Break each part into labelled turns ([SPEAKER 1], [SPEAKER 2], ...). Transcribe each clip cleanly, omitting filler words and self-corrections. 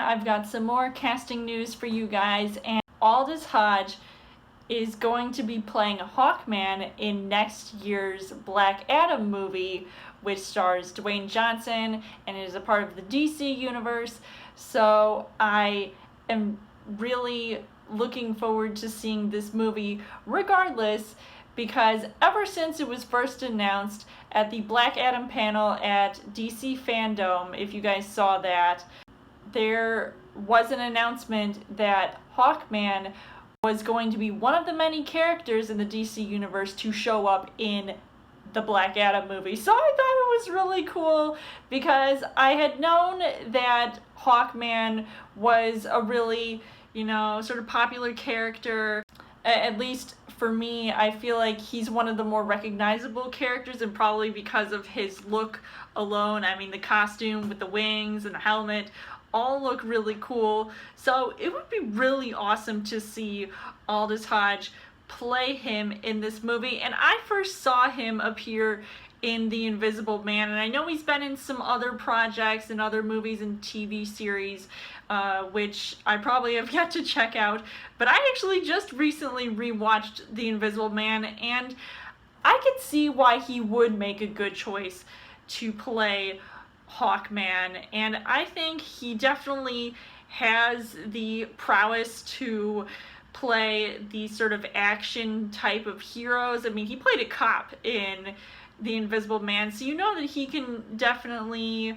[SPEAKER 1] I've got some more casting news for you guys, and Aldis Hodge is going to be playing Hawkman in next year's Black Adam movie, which stars Dwayne Johnson and is a part of the DC universe. So I am really looking forward to seeing this movie regardless, because ever since it was first announced at the Black Adam panel at DC Fandom, if you guys saw that, there was an announcement that Hawkman was going to be one of the many characters in the DC universe to show up in the Black Adam movie. So I thought it was really cool, because I had known that Hawkman was a really, sort of popular character. At least for me, I feel like he's one of the more recognizable characters, and probably because of his look alone. I mean, the costume with the wings and the helmet all look really cool. So it would be really awesome to see Aldis Hodge play him in this movie. And I first saw him appear in The Invisible Man, and I know he's been in some other projects and other movies and TV series, which I probably have yet to check out, but I actually just recently rewatched The Invisible Man, and I could see why he would make a good choice to play Hawkman, and I think he definitely has the prowess to play these sort of action type of heroes. I mean, he played a cop in The Invisible Man, so you know that he can definitely,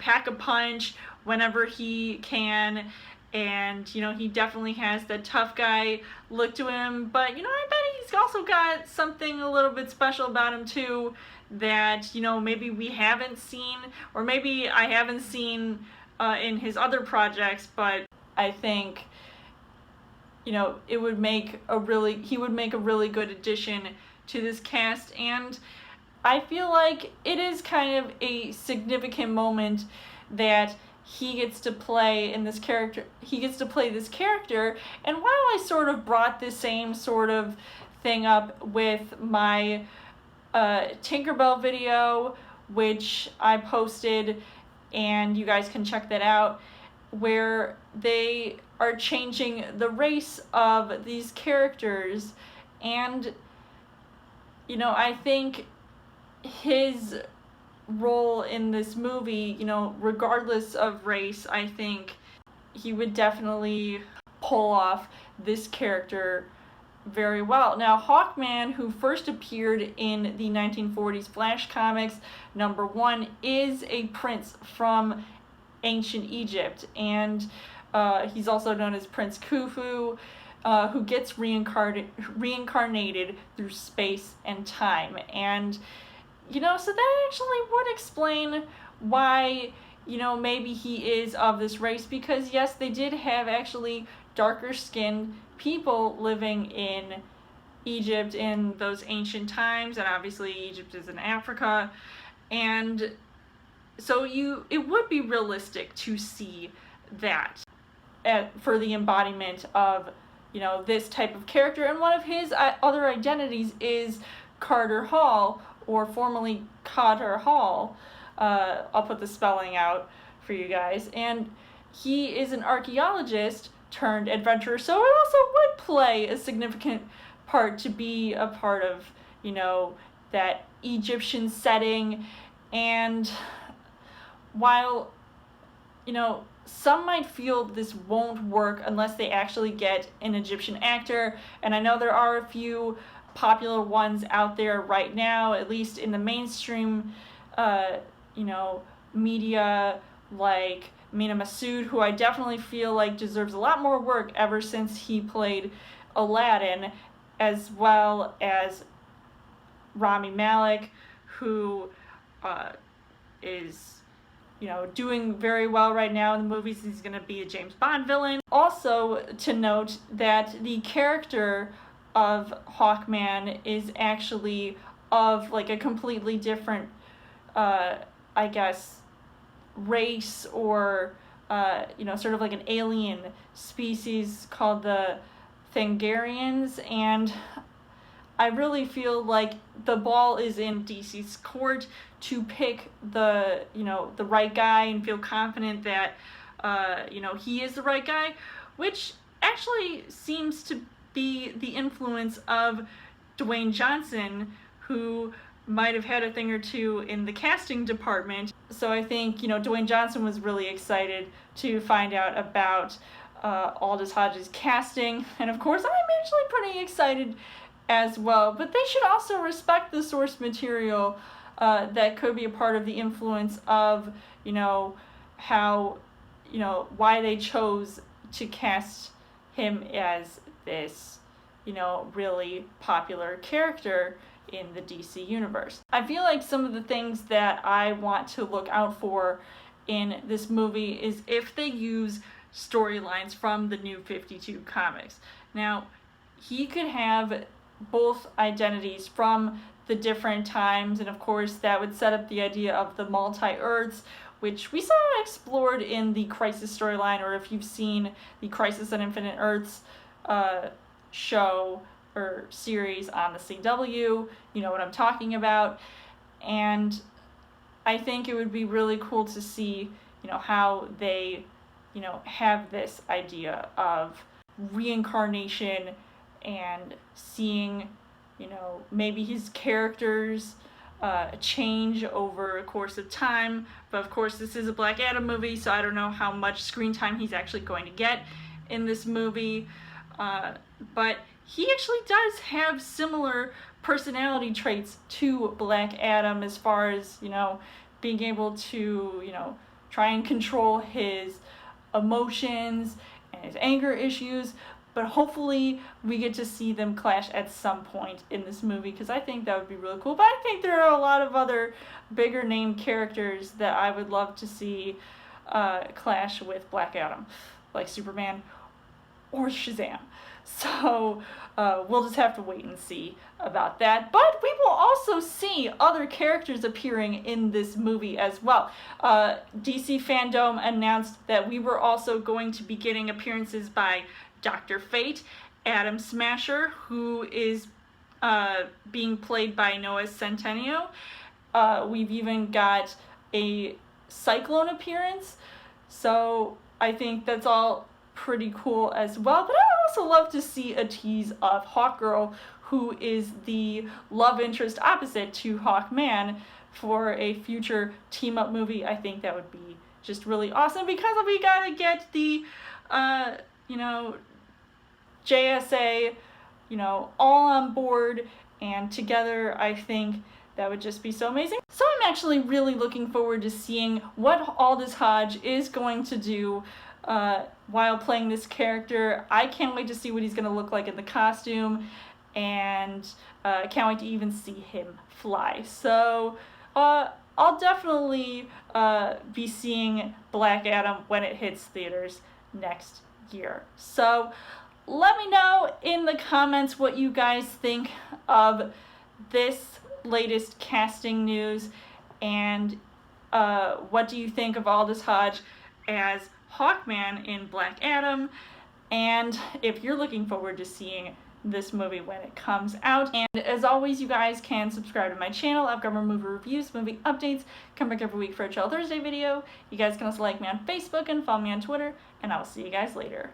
[SPEAKER 1] pack a punch whenever he can, and, he definitely has that tough guy look to him, but, I bet he's also got something a little bit special about him too, that, maybe we haven't seen, or maybe I haven't seen in his other projects, but I think, he would make a really good addition to this cast. And I feel like it is kind of a significant moment that he gets to play this character, and while I sort of brought the same sort of thing up with my Tinkerbell video, which I posted, and you guys can check that out, where they are changing the race of these characters, and I think his role in this movie, regardless of race, I think he would definitely pull off this character very well. Now, Hawkman, who first appeared in the 1940s Flash comics, #1, is a prince from ancient Egypt, and he's also known as Prince Khufu, who gets reincarnated through space and time. And so that actually would explain why, maybe he is of this race, because yes, they did have actually darker skinned people living in Egypt in those ancient times, and obviously Egypt is in Africa, and so it would be realistic to see that for the embodiment of, this type of character. And one of his other identities is Carter Hall, or formerly Cotter Hall. I'll put the spelling out for you guys. And he is an archaeologist turned adventurer, so it also would play a significant part to be a part of, that Egyptian setting. And while, some might feel this won't work unless they actually get an Egyptian actor, and I know there are a few popular ones out there right now, at least in the mainstream, media, like Mina Massoud, who I definitely feel like deserves a lot more work ever since he played Aladdin, as well as Rami Malek, who is doing very well right now in the movies. He's going to be a James Bond villain. Also to note that the character of Hawkman is actually of like a completely different, race, or, sort of like an alien species called the Thangarians, and I really feel like the ball is in DC's court to pick the right guy, and feel confident that he is the right guy, which actually seems to be the influence of Dwayne Johnson, who might have had a thing or two in the casting department. So I think, Dwayne Johnson was really excited to find out about Aldis Hodge's casting, and of course I'm actually pretty excited as well. But they should also respect the source material that could be a part of the influence of, how, why they chose to cast him as this, really popular character in the DC universe. I feel like some of the things that I want to look out for in this movie is if they use storylines from the New 52 comics. Now, he could have both identities from the different times, and of course that would set up the idea of the multi-Earths, which we saw explored in the Crisis storyline, or if you've seen the Crisis on Infinite Earths show or series on the CW, you know what I'm talking about. And I think it would be really cool to see, how they, have this idea of reincarnation and seeing, maybe his characters change over a course of time. But of course this is a Black Adam movie, so I don't know how much screen time he's actually going to get in this movie. But he actually does have similar personality traits to Black Adam as far as, being able to, try and control his emotions and his anger issues. But hopefully we get to see them clash at some point in this movie, because I think that would be really cool. But I think there are a lot of other bigger name characters that I would love to see clash with Black Adam, like Superman or Shazam. So we'll just have to wait and see about that. But we will also see other characters appearing in this movie as well. DC Fandom announced that we were also going to be getting appearances by Dr. Fate, Adam Smasher, who is being played by Noah Centineo. We've even got a Cyclone appearance, so I think that's all pretty cool as well. But I would also love to see a tease of Hawkgirl, who is the love interest opposite to Hawkman, for a future team-up movie. I think that would be just really awesome, because we gotta get the JSA, all on board and together. I think that would just be so amazing. So I'm actually really looking forward to seeing what Aldis Hodge is going to do while playing this character. I can't wait to see what he's going to look like in the costume, and can't wait to even see him fly. So I'll definitely be seeing Black Adam when it hits theaters next year. So let me know in the comments what you guys think of this latest casting news, and what do you think of Aldis Hodge as Hawkman in Black Adam, and if you're looking forward to seeing this movie when it comes out. And as always, you guys can subscribe to my channel. I've got more movie reviews, movie updates, come back every week for a Chill Thursday video. You guys can also like me on Facebook and follow me on Twitter, and I'll see you guys later.